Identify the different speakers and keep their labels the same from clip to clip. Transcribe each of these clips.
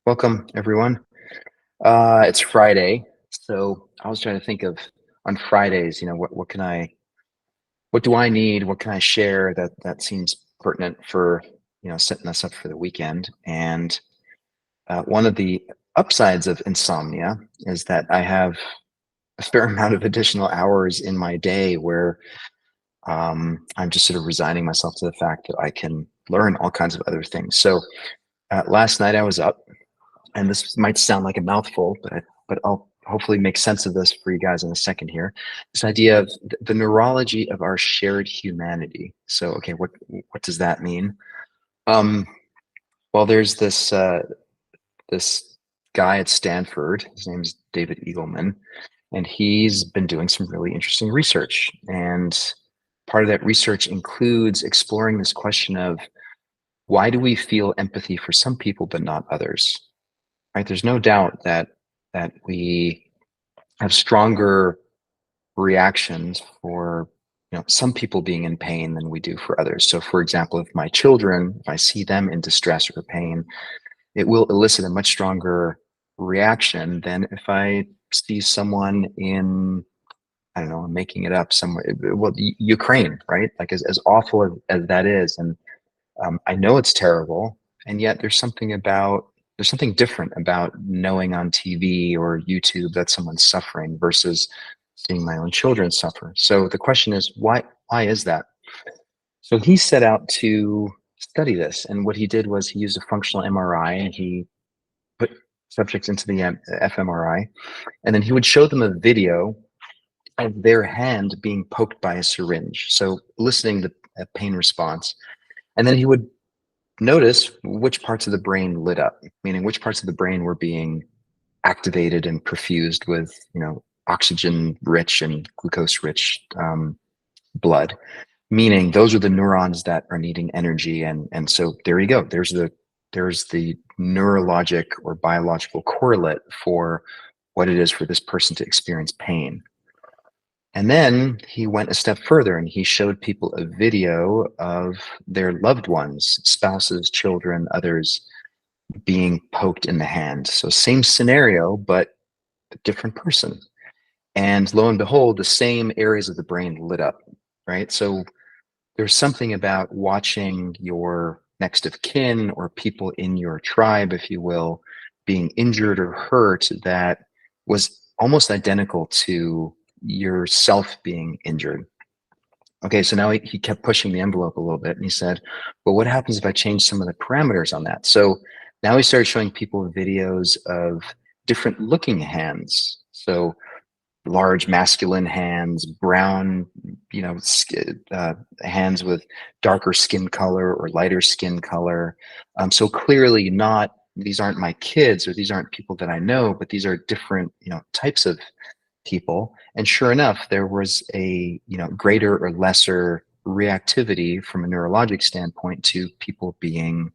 Speaker 1: Welcome, everyone. It's Friday, so I was trying to think of on Fridays, what do I need? What can I share that seems pertinent for, setting us up for the weekend? And one of the upsides of insomnia is that I have a fair amount of additional hours in my day where I'm just sort of resigning myself to the fact that I can learn all kinds of other things. So last night I was up. And this might sound like a mouthful, but I'll hopefully make sense of this for you guys in a second here. This idea of the neurology of our shared humanity. So, okay, what does that mean? Um, well, there's this guy at Stanford. His name is David Eagleman, and he's been doing some really interesting research. And part of that research includes exploring this question of why do we feel empathy for some people but not others? Right? There's no doubt that we have stronger reactions for some people being in pain than we do for others. So, for example, if my children, if I see them in distress or pain, it will elicit a much stronger reaction than if I see someone in, I don't know, I'm making it up somewhere. Well, Ukraine, right? Like as awful as that is, and I know it's terrible, and yet there's something different about knowing on TV or YouTube that someone's suffering versus seeing my own children suffer. So the question is, why is that? So he set out to study this, and what he did was he used a functional MRI and he put subjects into the fMRI, and then he would show them a video of their hand being poked by a syringe. So listening to a pain response, and then he would notice which parts of the brain lit up, meaning which parts of the brain were being activated and perfused with, oxygen rich and glucose rich blood, meaning those are the neurons that are needing energy. And so there you go. There's the neurologic or biological correlate for what it is for this person to experience pain. And then he went a step further and he showed people a video of their loved ones, spouses, children, others being poked in the hand. So same scenario, but a different person. And lo and behold, the same areas of the brain lit up, right? So there's something about watching your next of kin or people in your tribe, if you will, being injured or hurt that was almost identical to yourself being injured. Okay, so now he kept pushing the envelope a little bit and he said, well, what happens if I change some of the parameters on that? So now he started showing people videos of different looking hands. So large masculine hands, brown, hands with darker skin color or lighter skin color. So clearly these aren't my kids or these aren't people that I know, but these are different, types of people. And sure enough, there was a greater or lesser reactivity from a neurologic standpoint to people being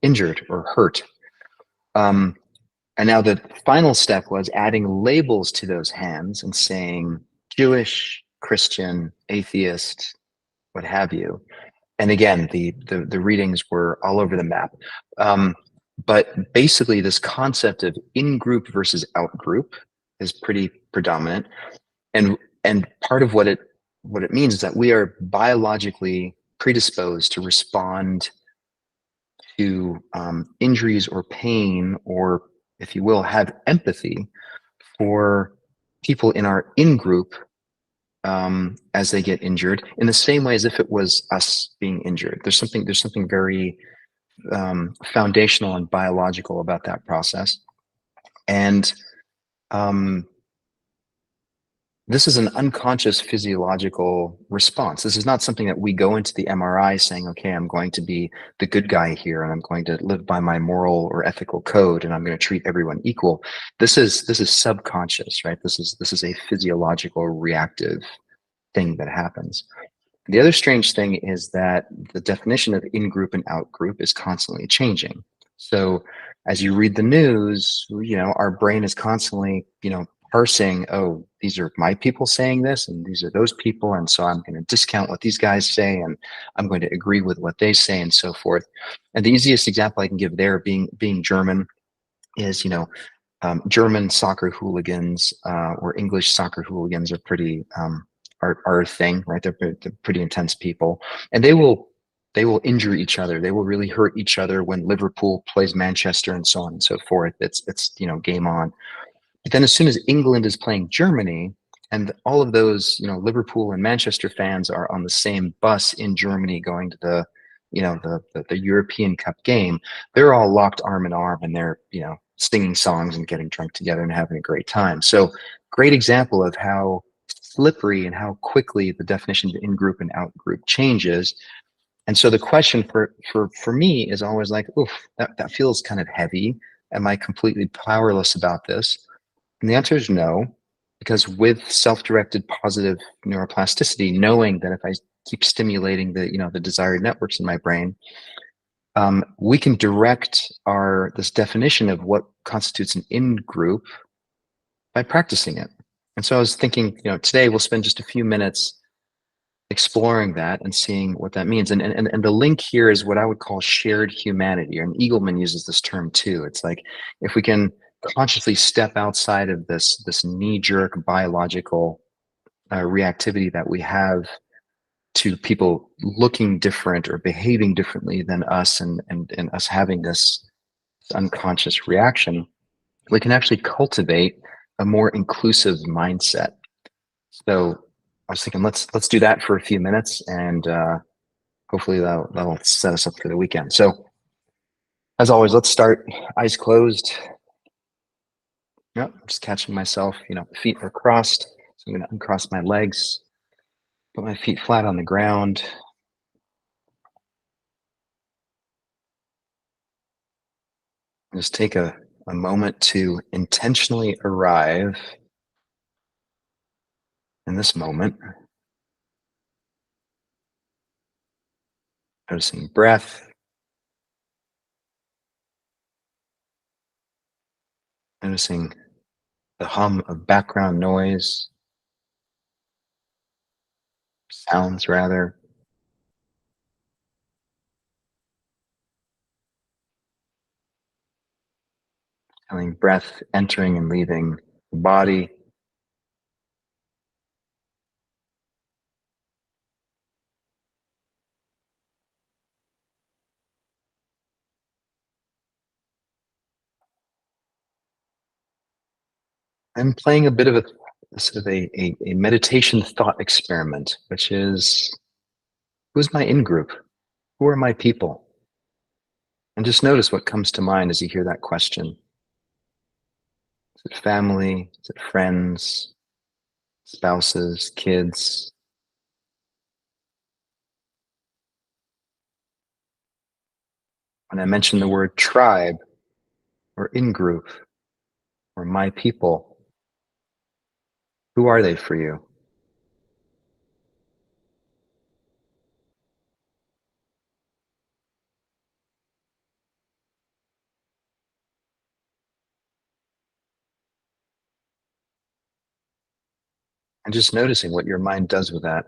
Speaker 1: injured or hurt. And now the final step was adding labels to those hands and saying Jewish, Christian, atheist, what have you. And again, the readings were all over the map. But basically, this concept of in-group versus out-group is pretty predominant. And part of what it means is that we are biologically predisposed to respond to injuries or pain, or if you will, have empathy for people in our in-group as they get injured, in the same way as if it was us being injured. There's something very foundational and biological about that process. And this is an unconscious physiological response. This is not something that we go into the MRI saying, okay, I'm going to be the good guy here and I'm going to live by my moral or ethical code and I'm going to treat everyone equal. This is subconscious, right? This is a physiological reactive thing that happens. The other strange thing is that the definition of in-group and out-group is constantly changing. So as you read the news, our brain is constantly, parsing, oh, these are my people saying this and these are those people, and so I'm going to discount what these guys say and I'm going to agree with what they say and so forth. And the easiest example I can give there, being German, is, German soccer hooligans or English soccer hooligans are pretty are a thing, right? They're pretty intense people, and they will injure each other. They will really hurt each other when Liverpool plays Manchester and so on and so forth. It's game on. But then as soon as England is playing Germany, and all of those, Liverpool and Manchester fans are on the same bus in Germany going to the European Cup game, they're all locked arm in arm and they're, singing songs and getting drunk together and having a great time. So great example of how slippery and how quickly the definition of in-group and out-group changes. And so the question for me is always like, oof, that feels kind of heavy. Am I completely powerless about this? And the answer is no, because with self-directed positive neuroplasticity, knowing that if I keep stimulating the desired networks in my brain, we can direct this definition of what constitutes an in-group by practicing it. And so I was thinking, today we'll spend just a few minutes exploring that and seeing what that means. And the link here is what I would call shared humanity. And Eagleman uses this term too. It's like if we can consciously step outside of this knee-jerk biological reactivity that we have to people looking different or behaving differently than us, and us having this unconscious reaction, we can actually cultivate a more inclusive mindset. So I was thinking, let's do that for a few minutes, and hopefully that'll set us up for the weekend. So as always, let's start eyes closed. Yep, just catching myself. Feet are crossed, so I'm going to uncross my legs, put my feet flat on the ground. Just take a moment to intentionally arrive in this moment, noticing breath, noticing the hum of background noise, sounds rather, feeling breath entering and leaving the body. I'm playing a bit of a sort of a meditation thought experiment, which is, who's my in-group? Who are my people? And just notice what comes to mind as you hear that question. Is it family? Is it friends? Spouses? Kids? When I mention the word tribe or in-group or my people, who are they for you? And just noticing what your mind does with that.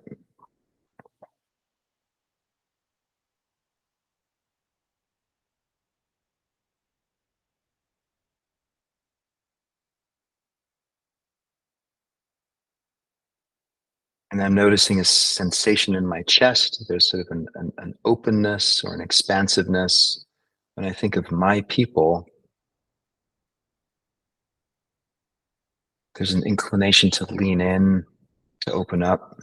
Speaker 1: And I'm noticing a sensation in my chest. There's sort of an openness or an expansiveness. When I think of my people, there's an inclination to lean in, to open up.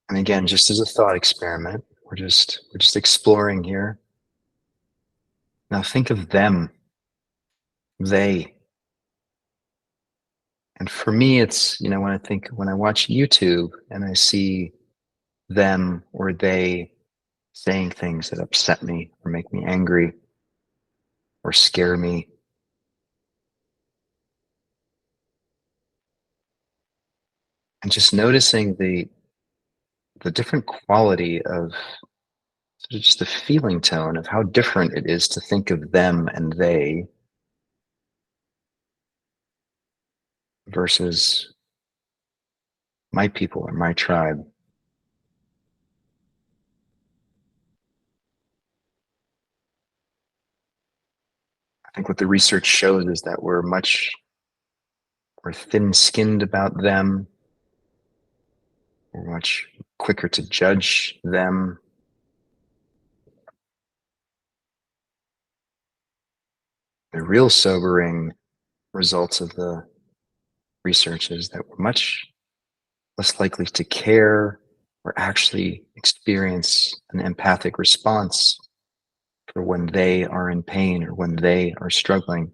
Speaker 1: And again, just as a thought experiment, we're just exploring here. Now think of them, they. And for me, it's, when I watch YouTube and I see them or they saying things that upset me or make me angry or scare me, and just noticing the different quality of just the feeling tone of how different it is to think of them and they versus my people or my tribe. I think what the research shows is that we're much more thin-skinned about them. We're much quicker to judge them. The real sobering results of the research is that we're much less likely to care or actually experience an empathic response for when they are in pain or when they are struggling.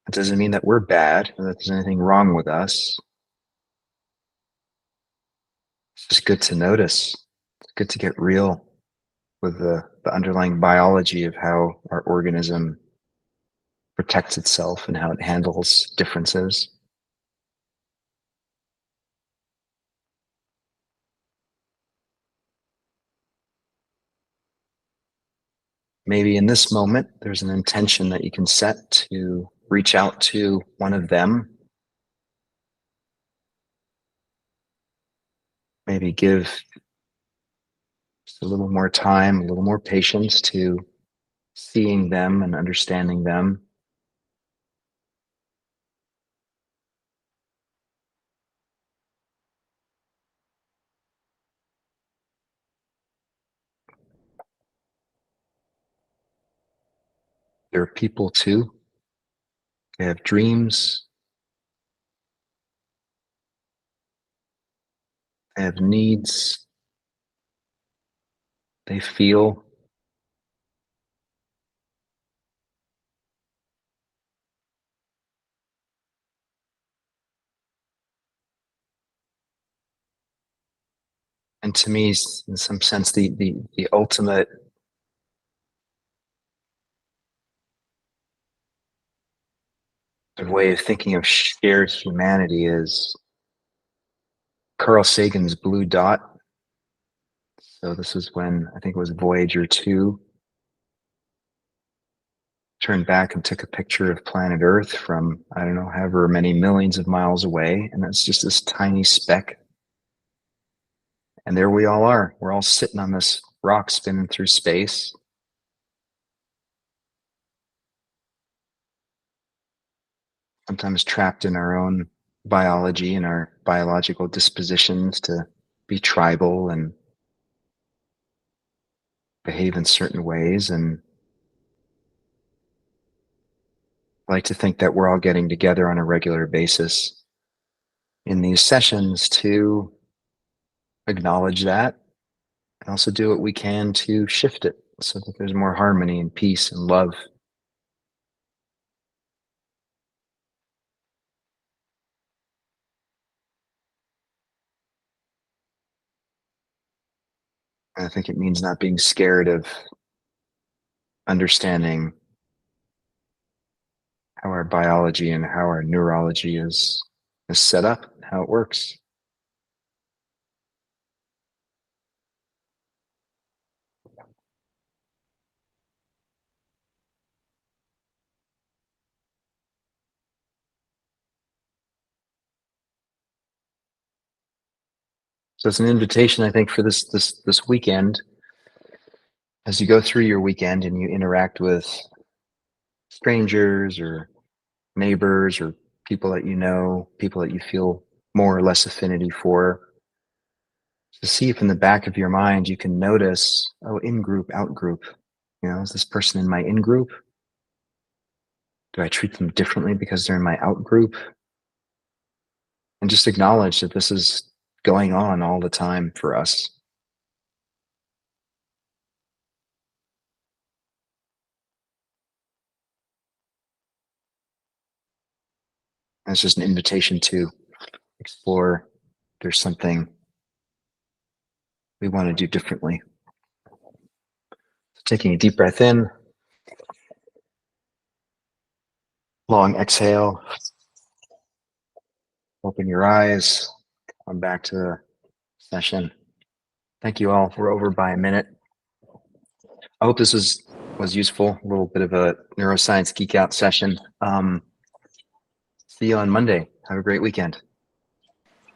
Speaker 1: It doesn't mean that we're bad or that there's anything wrong with us. It's just good to notice. It's good to get real with the underlying biology of how our organism protects itself and how it handles differences. Maybe in this moment, there's an intention that you can set to reach out to one of them. Maybe give just a little more time, a little more patience to seeing them and understanding them. There are people too. They have dreams, they have needs, they feel. And to me, in some sense, the ultimate way of thinking of shared humanity is Carl Sagan's blue dot. So this is when I think it was Voyager 2 turned back and took a picture of planet Earth from, I don't know, however many millions of miles away. And it's just this tiny speck. And there we all are. We're all sitting on this rock spinning through space. Sometimes trapped in our own biology and our biological dispositions to be tribal and behave in certain ways. And I like to think that we're all getting together on a regular basis in these sessions to acknowledge that and also do what we can to shift it so that there's more harmony and peace and love. And I think it means not being scared of understanding how our biology and how our neurology is set up, how it works. So it's an invitation, I think, for this weekend. As you go through your weekend and you interact with strangers or neighbors or people that you know, people that you feel more or less affinity for, to see if in the back of your mind you can notice, oh, in group, out group. Is this person in my in group? Do I treat them differently because they're in my out group? And just acknowledge that this is going on all the time for us. And it's just an invitation to explore if there's something we want to do differently. So taking a deep breath in Long exhale. Open your eyes. Come back to the session. Thank you all. We're over by a minute. I hope this was useful. A little bit of a neuroscience geek out session. See you on Monday. Have a great weekend.